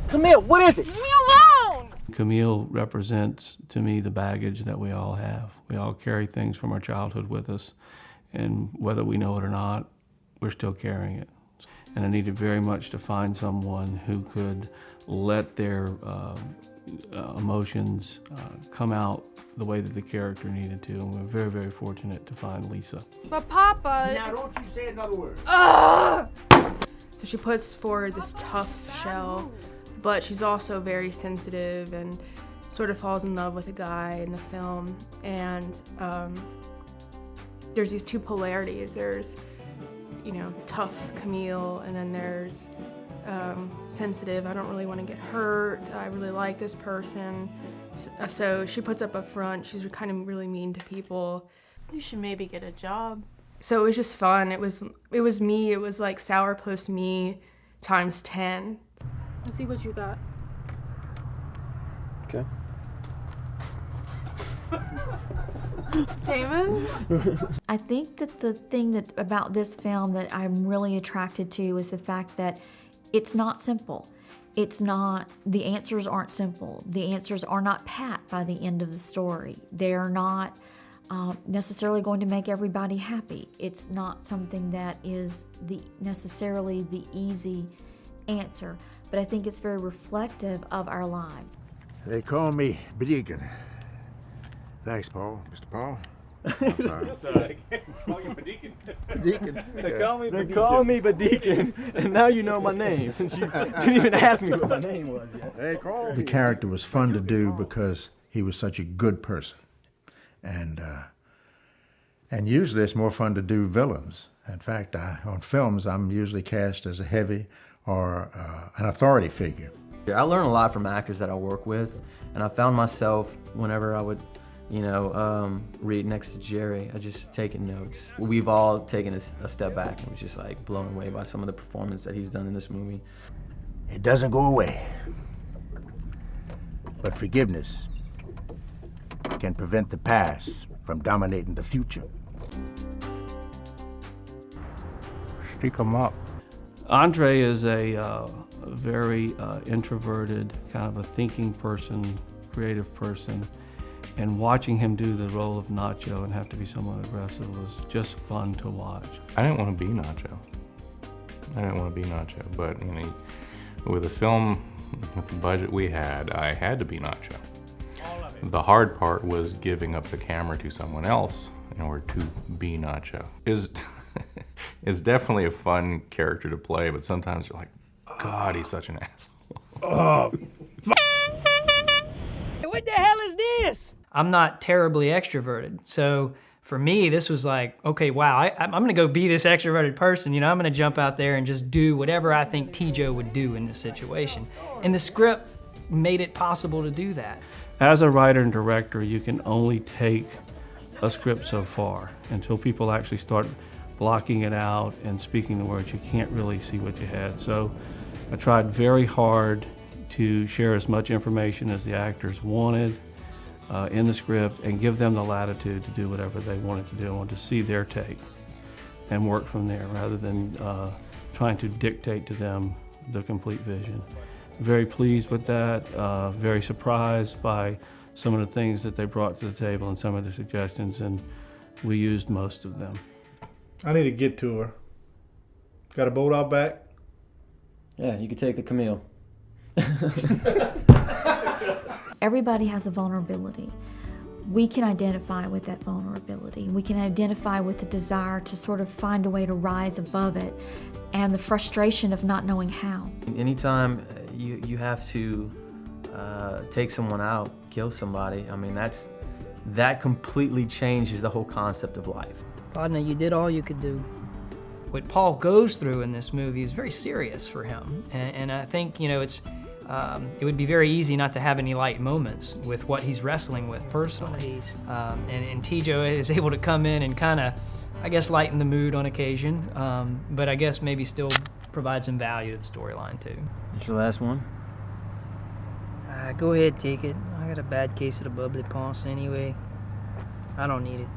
Camille, what is it? Leave me alone! Camille represents, to me, the baggage that we all have. We all carry things from our childhood with us, and whether we know it or not, we're still carrying it. And I needed very much to find someone who could let their emotions come out the way that the character needed to, and we're very, very fortunate to find Lisa. But Papa... Now don't you say another word. So she puts forward this tough shell, but she's also very sensitive and sort of falls in love with a guy in the film. And there's these two polarities. There's, you know, tough Camille, and then there's sensitive, I don't really want to get hurt, I really like this person. So she puts up a front, she's kind of really mean to people. You should maybe get a job. So it was just fun. It was me, it was like sourpuss me times 10. Let's see what you got. Okay. Damon? I think that the thing that about this film that I'm really attracted to is the fact that it's not simple. It's not, the answers aren't simple. The answers are not pat by the end of the story. They're not necessarily going to make everybody happy. It's not something that is necessarily the easy answer, but I think it's very reflective of our lives. They call me Deacon. Thanks, Paul. Mr. Paul. I'm sorry. Deacon. They call me Deacon, and now you know my name, since you didn't even ask me what my name was yet. They call the character was fun to do because he was such a good person. And usually it's more fun to do villains. In fact, on films, I'm usually cast as a heavy or an authority figure. I learn a lot from actors that I work with, and I found myself, whenever I would, you know, read next to Jerry, I just taking notes. We've all taken a step back and was just like blown away by some of the performance that he's done in this movie. It doesn't go away, but forgiveness can prevent the past from dominating the future. Speak 'em up. Andre is a very introverted, kind of a thinking person, creative person, and watching him do the role of Nacho and have to be somewhat aggressive was just fun to watch. I didn't want to be Nacho, but you know, with the film, with the budget we had, I had to be Nacho. The hard part was giving up the camera to someone else in order to be Nacho. It's definitely a fun character to play, but sometimes you're like, God, he's such an asshole. What the hell is this? I'm not terribly extroverted, so for me, this was like, okay, wow, I'm gonna go be this extroverted person, you know, I'm gonna jump out there and just do whatever I think T-Joe would do in this situation. And the script made it possible to do that. As a writer and director, you can only take a script so far until people actually start blocking it out and speaking the words. You can't really see what you had. So I tried very hard to share as much information as the actors wanted in the script and give them the latitude to do whatever they wanted to do. I wanted to see their take and work from there rather than trying to dictate to them the complete vision. Very pleased with that, very surprised by some of the things that they brought to the table and some of the suggestions, and we used most of them. I need to get to her. Got a boat out back? Yeah, you could take the Camille. Everybody has a vulnerability. We can identify with that vulnerability. We can identify with the desire to sort of find a way to rise above it and the frustration of not knowing how. Anytime you have to take someone out, kill somebody, I mean, that completely changes the whole concept of life. Partner, you did all you could do. What Paul goes through in this movie is very serious for him, and I think, you know, it would be very easy not to have any light moments with what he's wrestling with personally. And T-Joe is able to come in and kind of, I guess, lighten the mood on occasion, but I guess maybe still provide some value to the storyline too. That's your last one? Go ahead, take it. I got a bad case of the bubbly pons anyway. I don't need it.